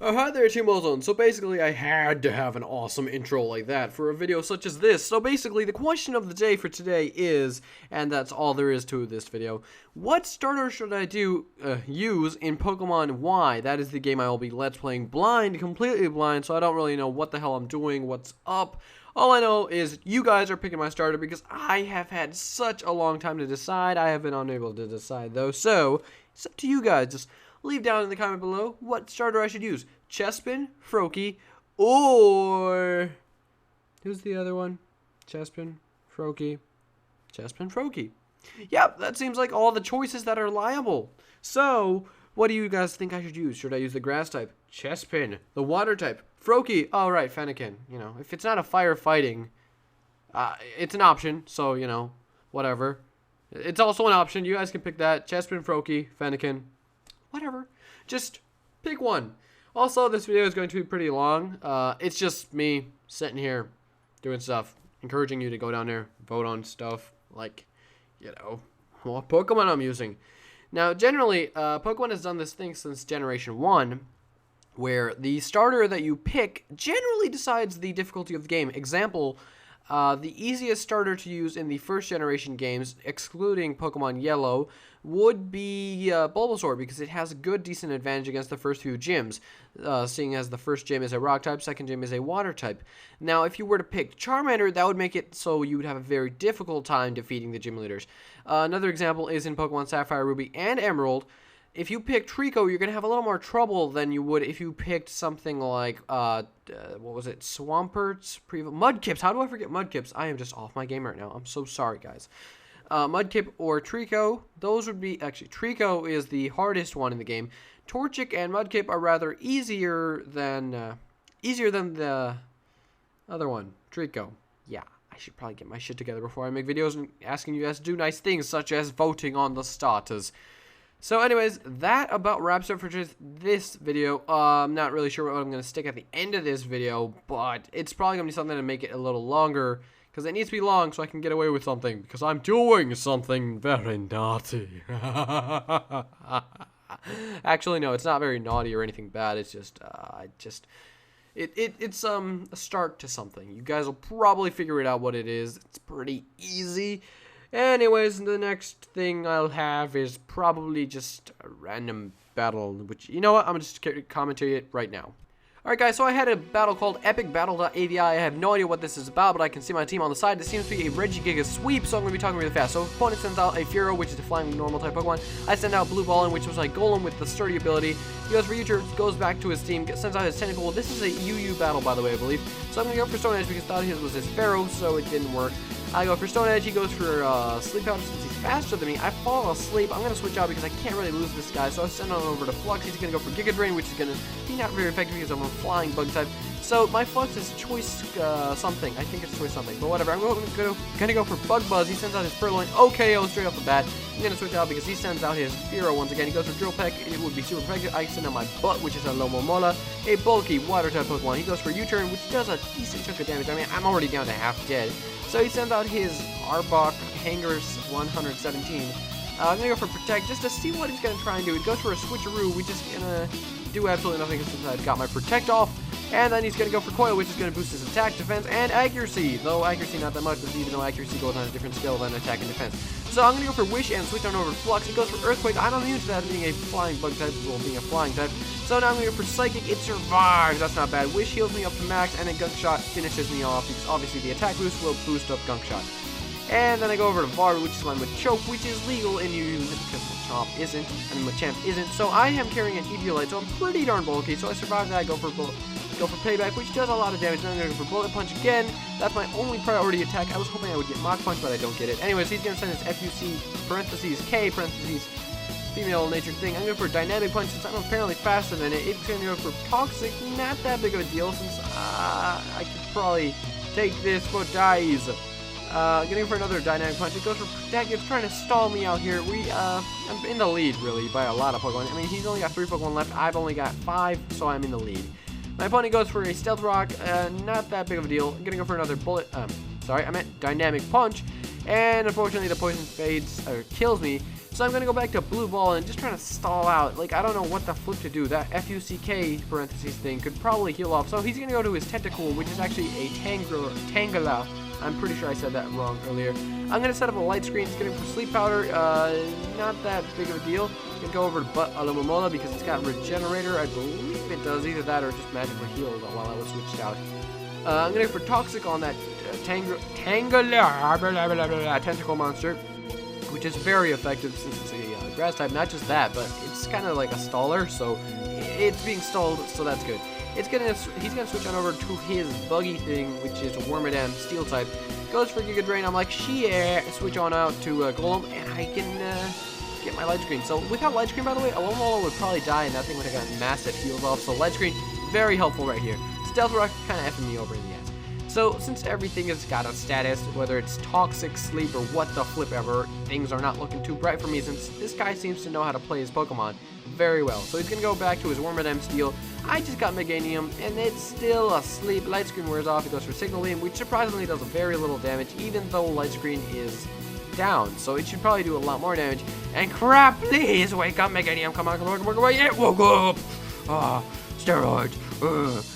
Hi there, Team Ozone. So basically, I had to have an awesome intro like that for a video such as this. So basically, the question of the day for today is, and that's all there is to this video, what starter should I use in Pokemon Y? That is the game I will be Let's Playing blind, completely blind, so I don't really know what the hell I'm doing, what's up. All I know is you guys are picking my starter because I have had such a long time to decide. I have been unable to decide though, so it's up to you guys. Just leave down in the comment below what starter I should use. Chespin, Froakie, or who's the other one? Chespin, Froakie, Chespin, Froakie. Yep, that seems like all the choices that are liable. So, what do you guys think I should use? Should I use the grass type? Chespin. The water type? Froakie. Oh, right, Fennekin. You know, if it's not a firefighting, it's an option. So, you know, whatever. It's also an option. You guys can pick that. Chespin, Froakie, Fennekin. Whatever. Just pick one. Also, this video is going to be pretty long. It's just me sitting here doing stuff, encouraging you to go down there, vote on stuff like, you know, what Pokemon I'm using. Now, generally, Pokemon has done this thing since Generation 1, where the starter that you pick generally decides the difficulty of the game. Example, the easiest starter to use in the first generation games, excluding Pokemon Yellow, would be Bulbasaur, because it has a good, decent advantage against the first few gyms, seeing as the first gym is a rock type, second gym is a water type. Now, if you were to pick Charmander, that would make it so you would have a very difficult time defeating the gym leaders. Another example is in Pokemon Sapphire, Ruby, and Emerald. If you pick Trico, you're going to have a little more trouble than you would if you picked something like, what was it, Swamperts? Mudkips. How do I forget Mudkips? I am just off my game right now. I'm so sorry, guys. Mudkip or Trico, those would be, actually, Trico is the hardest one in the game. Torchic and Mudkip are rather easier than the other one, Trico. Yeah, I should probably get my shit together before I make videos and asking you guys to do nice things, such as voting on the starters. So anyways, that about wraps up for just this video. I'm not really sure what I'm going to stick at the end of this video, but it's probably going to be something to make it a little longer, because it needs to be long so I can get away with something, because I'm doing something very naughty. Actually, no, it's not very naughty or anything bad. It's just, it's a start to something. You guys will probably figure it out what it is. It's pretty easy. Anyways, the next thing I'll have is probably just a random battle, which, you know what, I'm just going to commentate it right now. Alright guys, so I had a battle called Epic Battle.avi. I have no idea what this is about, but I can see my team on the side. This seems to be a Regigiga sweep, so I'm going to be talking really fast. So opponent sends out a Furo, which is a flying normal type Pokemon. I send out Blue Ballin, which was like Golem with the sturdy ability. He goes for U-turn, goes back to his team, sends out his Tentacle. This is a UU battle, by the way, I believe. So I'm going to go for Stone Edge because I thought his was his Pharaoh, so it didn't work. I go for Stone Edge, he goes for Sleep Powder since he's faster than me. I fall asleep. I'm going to switch out because I can't really lose this guy, so I send on over to Flux. He's going to go for Giga Drain, which is going to be not very effective because I'm a flying bug type. So my Flux is choice something. I think it's choice something, but whatever. I'm going to go for Bug Buzz. He sends out his Purloin. OKO straight off the bat. I'm going to switch out because he sends out his Furo once again. He goes for Drill Peck. It would be super effective. I send out my Butt, which is a Lomomola, a bulky water type Pokemon. He goes for U-turn, which does a decent chunk of damage. I mean, I'm already down to half dead. So he sends out his Arbok Hangers 117. I'm going to go for Protect just to see what he's going to try and do. He goes for a Switcheroo, which is going to do absolutely nothing since I've got my Protect off. And then he's going to go for Coil, which is going to boost his attack, defense, and accuracy. Though accuracy not that much, but even though accuracy goes on a different scale than attack and defense. So I'm going to go for Wish and switch on over to Flux. He goes for Earthquake. I'm immune to that being a flying bug type, well, being a flying type. So now I'm going to go for Psychic. It survives. That's not bad. Wish heals me up to max, and then Gunk Shot finishes me off, because obviously the attack boost will boost up Gunk Shot. And then I go over to Var, which is one with Choke, which is legal in you because Machamp isn't, and Machamp isn't. So I am carrying an Eviolite, so I'm pretty darn bulky. So I survive that. I go for Payback, which does a lot of damage. Then I'm going to go for Bullet Punch again. That's my only priority attack. I was hoping I would get Mach Punch, but I don't get it. Anyways, he's going to send his FUC, parentheses, K, parentheses, female natured thing. I'm going for Dynamic Punch since I'm apparently faster than it. It's going to go for Toxic. Not that big of a deal since I could probably take this for dies. Getting for another Dynamic Punch. It goes for Protect. It's trying to stall me out here. I'm in the lead, really, by a lot of Pokemon. I mean, he's only got 3 Pokemon left. I've only got 5, so I'm in the lead. My opponent goes for a Stealth Rock. Not that big of a deal. I'm gonna go for another Bullet. Sorry, I meant Dynamic Punch. And unfortunately, the poison fades, or kills me. So I'm going to go back to Blue Ball and just trying to stall out. Like, I don't know what the flip to do. That Fuck parentheses thing could probably heal off. So he's going to go to his Tentacool, which is actually a Tangela. I'm pretty sure I said that wrong earlier. I'm going to set up a light screen. It's getting for Sleep Powder. Not that big of a deal. I'm going to go over to Alumomola because it's got Regenerator. I believe it does either that or just Magical Heal while I was switched out. I'm going to go for Toxic on that Tentacle monster, which is very effective since it's a grass type. Not just that, but it's kind of like a staller, so it's being stalled, so that's good. He's gonna switch on over to his buggy thing, which is a Wormadam Steel type. Goes for Giga Drain. I'm like, shit. Switch on out to Golem, and I can get my Light Screen. So without Light Screen, by the way, Alomola would probably die, and that thing would have gotten massive heals off. So Light Screen, very helpful right here. Stealth Rock kind of effing me over in the ass. So since everything has got a status, whether it's Toxic, Sleep, or what the flip ever, things are not looking too bright for me since this guy seems to know how to play his Pokemon very well. So he's going to go back to his Wormadam Steel. I just got Meganium, and it's still asleep. Light Screen wears off. He goes for Signal Beam, which surprisingly does very little damage, even though Light Screen is down. So it should probably do a lot more damage. And crap, please wake up, Meganium. Come on, come on, come on, come on. Yeah, it woke up. Steroids.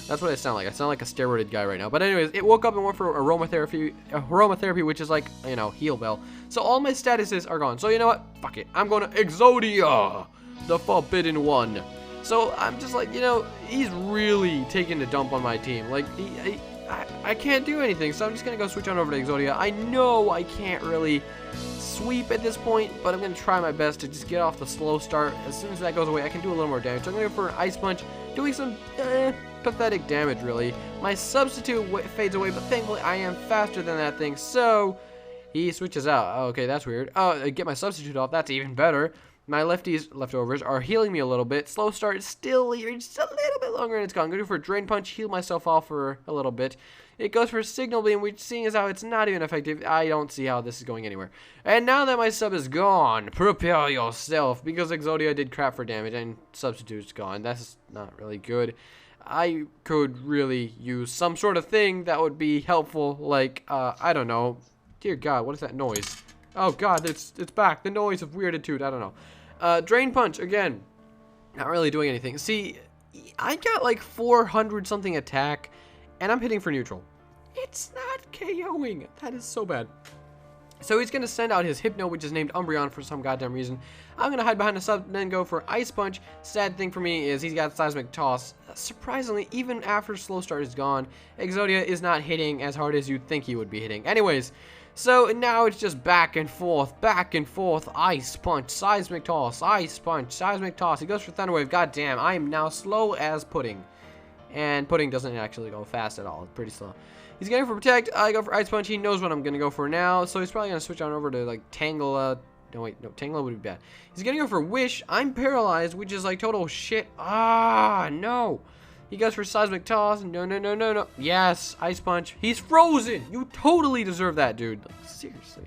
That's what I sound like. I sound like a steroided guy right now. But anyways, it woke up and went for aromatherapy, which is like, you know, Heal Bell. So all my statuses are gone. So you know what? Fuck it. I'm going to Exodia, the Forbidden One. So I'm just like, you know, he's really taking a dump on my team. Like, I can't do anything. So I'm just going to go switch on over to Exodia. I know I can't really sweep at this point, but I'm going to try my best to just get off the slow start. As soon as that goes away, I can do a little more damage. So I'm going to go for an Ice Punch, doing some pathetic damage, really. My substitute fades away, but thankfully I am faster than that thing, so he switches out. Oh, okay, that's weird. Oh, get my substitute off. That's even better. My leftovers are healing me a little bit. Slow start is still here, just a little bit longer, and it's gone. I'm going to go for a Drain Punch, heal myself off for a little bit. It goes for Signal Beam, which, seeing as how it's not even effective, I don't see how this is going anywhere. And now that my sub is gone, prepare yourself, because Exodia did crap for damage, and substitute's gone. That's not really good. I could really use some sort of thing that would be helpful, like, I don't know. Dear God, what is that noise? Oh God, it's back. The noise of Weirditude, I don't know. Drain Punch, again, not really doing anything. See, I got like 400 something attack, and I'm hitting for neutral. It's not KOing. That is so bad. So he's going to send out his Hypno, which is named Umbreon for some goddamn reason. I'm going to hide behind the sub and then go for Ice Punch. Sad thing for me is he's got Seismic Toss. Surprisingly, even after Slow Start is gone, Exodia is not hitting as hard as you'd think he would be hitting. Anyways, so now it's just back and forth, Ice Punch, Seismic Toss, Ice Punch, Seismic Toss. He goes for Thunder Wave. God damn, I am now slow as pudding. And pudding doesn't actually go fast at all. It's pretty slow. He's going for Protect. I go for Ice Punch. He knows what I'm going to go for now. So he's probably going to switch on over to, like, Tangela. No, wait. No, Tangela would be bad. He's going to go for Wish. I'm paralyzed, which is, like, total shit. No. He goes for Seismic Toss. No. Yes. Ice Punch. He's frozen. You totally deserve that, dude. Like, seriously.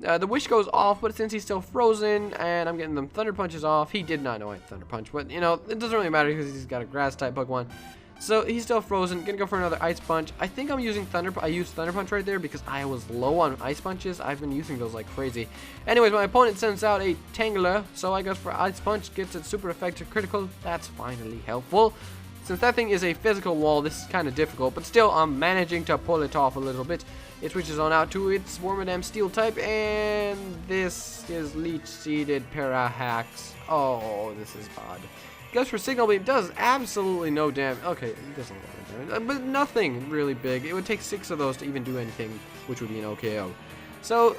The Wish goes off, but since he's still frozen, and I'm getting them Thunder Punches off, he did not know I had Thunder Punch. But, you know, it doesn't really matter because he's got a Grass-type Pokemon. So he's still frozen. Gonna go for another Ice Punch. I think I'm using I used Thunder Punch right there because I was low on Ice Punches. I've been using those like crazy. Anyways, my opponent sends out a Tangela, so I go for Ice Punch. Gets it super effective critical. That's finally helpful. Since that thing is a physical wall, this is kind of difficult, but still I'm managing to pull it off a little bit. It switches on out to its Wormadam Steel type, and this is Leech Seeded Parahax. Oh, this is odd. Goes for Signal Beam, does absolutely no damage. Okay, it doesn't do damage, but nothing really big. It would take 6 of those to even do anything, which would be an OKO. So,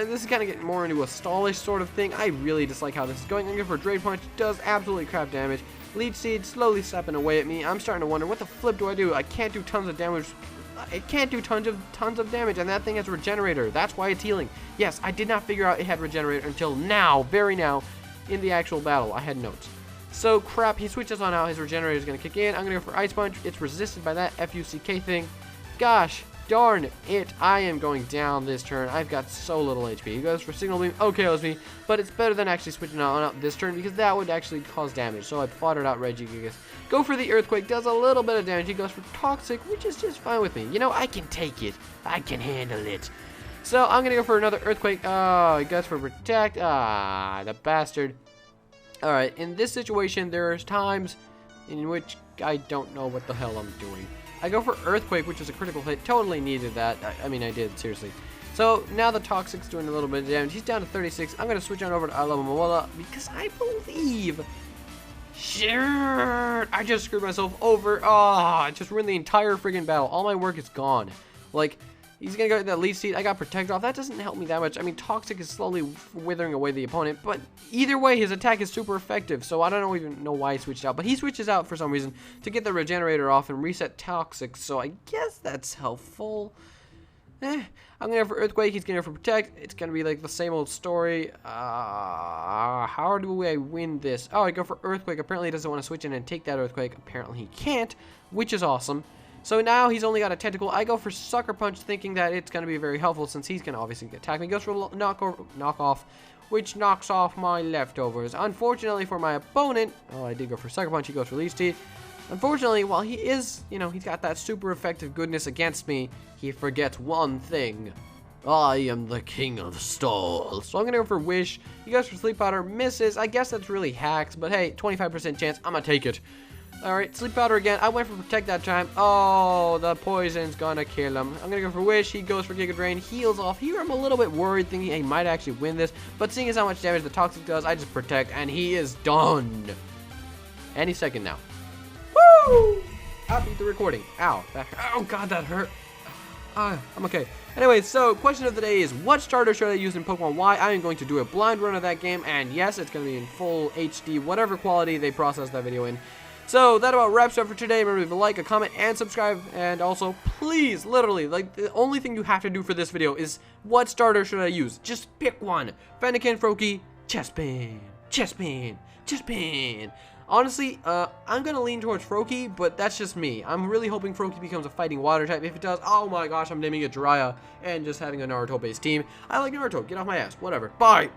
this is kind of getting more into a stallish sort of thing. I really dislike how this is going. I'm going for Drain Punch, does absolutely crap damage. Leech Seed slowly stepping away at me. I'm starting to wonder, what the flip do I do? I can't do tons of damage. It can't do tons of damage, and that thing has Regenerator. That's why it's healing. Yes, I did not figure out it had Regenerator until now, very now, in the actual battle. I had notes. So, crap, he switches on out. His Regenerator is going to kick in. I'm going to go for Ice Punch. It's resisted by that Fuck thing. Gosh darn it. I am going down this turn. I've got so little HP. He goes for Signal Beam. OKOs me. But it's better than actually switching on out this turn because that would actually cause damage. So I foddered out Regigigas. Go for the Earthquake. Does a little bit of damage. He goes for Toxic, which is just fine with me. You know, I can take it. I can handle it. So I'm gonna go for another Earthquake. Oh, he goes for Protect. Ah, the bastard. Alright, in this situation, there's times in which I don't know what the hell I'm doing. I go for Earthquake, which is a critical hit. Totally needed that. I mean, I did, seriously. So now the Toxic's doing a little bit of damage. He's down to 36. I'm going to switch on over to Alamomola because I believe... Sure, I just screwed myself over. Oh, I just ruined the entire friggin' battle. All my work is gone. Like, he's going to go to that lead seat. I got Protect off. That doesn't help me that much. I mean, Toxic is slowly withering away the opponent. But either way, his attack is super effective. So I don't even know why he switched out. But he switches out for some reason to get the Regenerator off and reset Toxic. So I guess that's helpful. I'm going to go for Earthquake. He's going to go for Protect. It's going to be like the same old story. How do I win this? Oh, I go for Earthquake. Apparently he doesn't want to switch in and take that Earthquake. Apparently he can't, which is awesome. So now he's only got a Tentacle. I go for Sucker Punch thinking that it's going to be very helpful since he's going to obviously attack me. He goes for knock off, which knocks off my leftovers. Unfortunately for my opponent, oh, I did go for Sucker Punch. He goes for Leech Seed. Unfortunately, while he is, you know, he's got that super effective goodness against me, he forgets one thing. I am the king of stalls. So I'm going to go for Wish. He goes for Sleep Powder. Misses. I guess that's really hacks, but hey, 25% chance. I'm going to take it. Alright, Sleep Powder again. I went for Protect that time. Oh, the poison's going to kill him. I'm going to go for Wish. He goes for Giga Drain. Heals off. Here I'm a little bit worried thinking he might actually win this, but seeing as how much damage the Toxic does, I just Protect, and he is done. Any second now. Woo! I beat the recording. Ow. That hurt. Oh, God, that hurt. I'm okay. Anyway, so question of the day is, what starter should I use in Pokemon Y? I am going to do a blind run of that game, and yes, it's going to be in full HD, whatever quality they process that video in. So that about wraps up for today. Remember to leave a like, a comment, and subscribe. And also, please, literally, like, the only thing you have to do for this video is, what starter should I use? Just pick one. Fennekin, Froakie, Chespin. Chespin. Chespin. Honestly, I'm going to lean towards Froakie, but that's just me. I'm really hoping Froakie becomes a fighting water type. If it does, oh my gosh, I'm naming it Jiraiya and just having a Naruto-based team. I like Naruto. Get off my ass. Whatever. Bye.